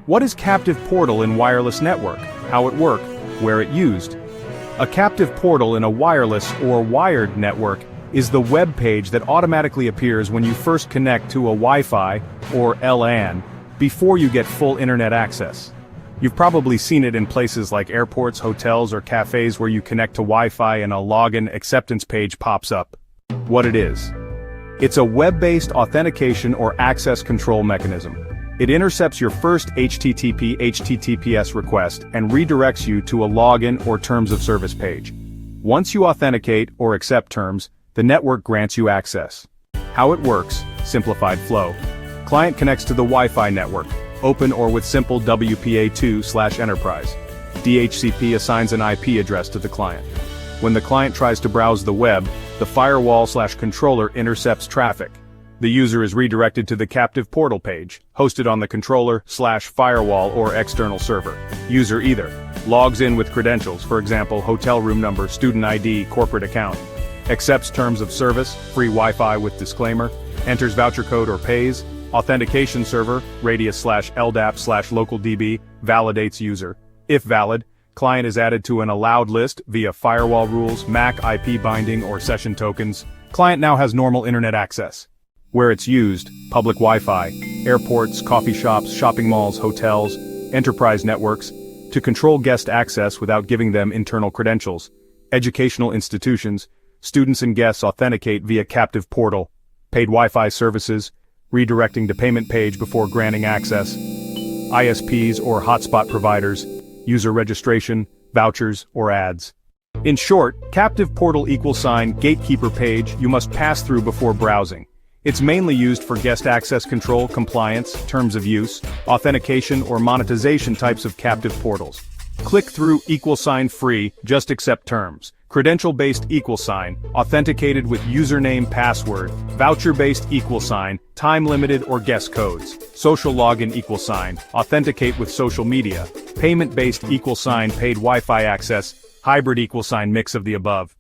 What is captive portal in wireless network? How it work? Where it used? A captive portal in a wireless or wired network is the web page that automatically appears when you first connect to a Wi-Fi or LAN before you get full internet access. You've probably seen it in places like airports, hotels, or cafés where you connect to Wi-Fi and a login acceptance page pops up. What it is? It's a web-based authentication or access control mechanism. It intercepts your first HTTP/HTTPS request and redirects you to a login or terms of service page. Once you authenticate or accept terms, the network grants you access. How it works: simplified flow. Client connects to the Wi-Fi network, open or with simple WPA2/enterprise. DHCP assigns an IP address to the client. When the client tries to browse the web, the firewall/controller intercepts traffic. The user is redirected to the captive portal page, hosted on the controller/firewall or external server. User either logs in with credentials, for example, hotel room number, student ID, corporate account, accepts terms of service, free Wi-Fi with disclaimer, enters voucher code or pays, authentication server, radius/LDAP/localDB, validates user. If valid, client is added to an allowed list via firewall rules, MAC IP binding or session tokens. Client now has normal internet access. Where it's used: public Wi-Fi, airports, coffee shops, shopping malls, hotels, enterprise networks, to control guest access without giving them internal credentials. Educational institutions, students and guests authenticate via captive portal. Paid Wi-Fi services, redirecting to payment page before granting access. ISPs or hotspot providers, user registration, vouchers, or ads. In short, captive portal = gatekeeper page you must pass through before browsing. It's mainly used for guest access control, compliance, terms of use, authentication or monetization types of captive portals. Click-through =free, just accept terms. Credential-based authenticated with username password. Voucher-based time-limited or guest codes. Social login authenticate with social media. Payment-based paid Wi-Fi access. Hybrid mix of the above.